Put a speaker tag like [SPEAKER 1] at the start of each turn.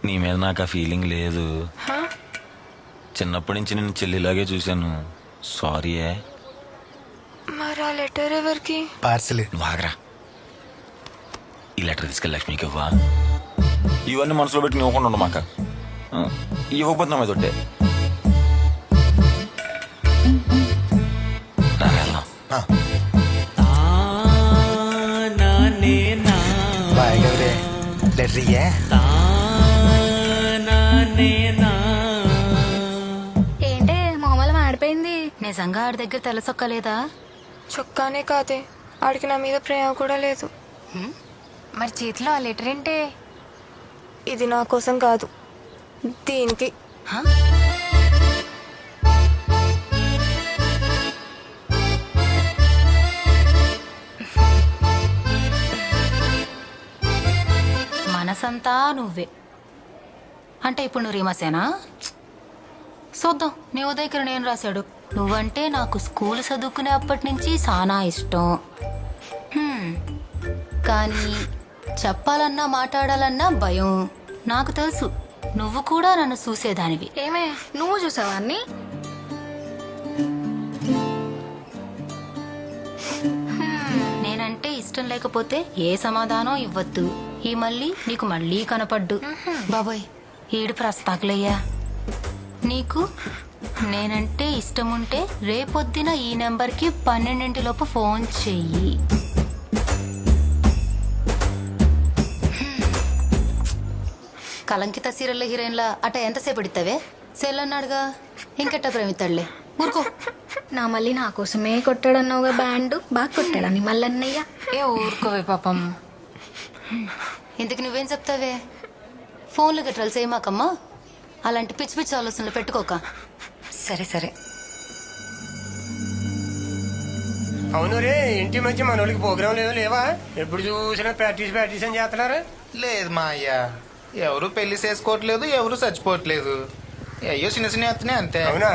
[SPEAKER 1] నీ మీద నాకు ఆ ఫీలింగ్ లేదు. చిన్నప్పటి నుంచి నేను చెల్లిలాగే చూశాను. సారీ.
[SPEAKER 2] మరి ఆ లెటర్ ఎవరికి?
[SPEAKER 3] పార్సల్.
[SPEAKER 1] నువ్వు ఆగరా. ఈ లెటర్ తీసుకెళ్ళి లక్ష్మికి ఇవ్వా. ఇవన్నీ మనసులో పెట్టి ఇవ్వకుండా ఉండు మాక. ఇవ్వకపోతే నా మీద ఒట్టే.
[SPEAKER 3] బాయ్ గౌరే. లెటర్ ఇయ్యే.
[SPEAKER 4] ఏంటే మొహమ్మల మాడిపోయింది. నిజంగా ఆడి దగ్గర తెల్లసొక్కలేదా?
[SPEAKER 2] చొక్కానే కాదే, ఆడికి నా మీద ప్రేమ కూడా లేదు.
[SPEAKER 4] మరి చేతిలో ఆ లెటర్ ఏంటే?
[SPEAKER 2] ఇది నా కోసం కాదు, దీనికి.
[SPEAKER 4] మనసంతా నువ్వే అంటే ఇప్పుడు నువ్వు రీమసేనా? చూద్దాం. నీ ఉదయకరణ ఏం రాశాడు. నువ్వంటే నాకు స్కూల్ చదువుకునే అప్పటి నుంచి చాలా ఇష్టం. కానీ చెప్పాలన్నా మాట్లాడాలన్నా భయం. నాకు తెలుసు నువ్వు కూడా నన్ను చూసేదానివి.
[SPEAKER 5] ఏమే నువ్వు చూసావా అన్ని?
[SPEAKER 4] నేనంటే ఇష్టం లేకపోతే ఏ సమాధానం ఇవ్వద్దు. ఈ మళ్ళీ నీకు మళ్ళీ కనపడ్డు. బాబోయ్ ఈడు ప్రస్తాకులయ్యా. నీకు నేనంటే ఇష్టం ఉంటే రేపొద్దున ఈ నెంబర్కి 12 ఫోన్ చెయ్యి. కలంకిత సీరియల్ హీరోయిన్లా అట ఎంతసేపు ఎడితావే? సెల్ అన్నాడుగా, ఇంకెట్ట ప్రేమితాడులే. ఊరుకో.
[SPEAKER 5] నా మళ్ళీ నా కోసమే కొట్టాడన్నావుగా బ్యాండ్. బాగా కొట్టాడని మల్లన్నయ్య.
[SPEAKER 4] ఏ ఊరుకోవే పాపం. ఇంతకు నువ్వేం చెప్తావే? ఫోన్లు గట్రలు చేయమాకమ్మా. అలాంటి పిచ్చి పిచ్చి ఆలోచనలు పెట్టుకోక.
[SPEAKER 6] సరే సరే.
[SPEAKER 7] అవును రే, ఇంటి మధ్య మనోళ్ళకి ప్రోగ్రాం లేవా? ఎప్పుడు చూసినా ప్రాక్టీస్ అని చేస్తున్నారు.
[SPEAKER 3] లేదు మా అయ్యా, ఎవరు పెళ్లి చేసుకోవట్లేదు, ఎవరు చచ్చిపోవట్లేదు. అయ్యో చిన్న చిన్న ఎత్తనే అంతే.
[SPEAKER 7] అవునా?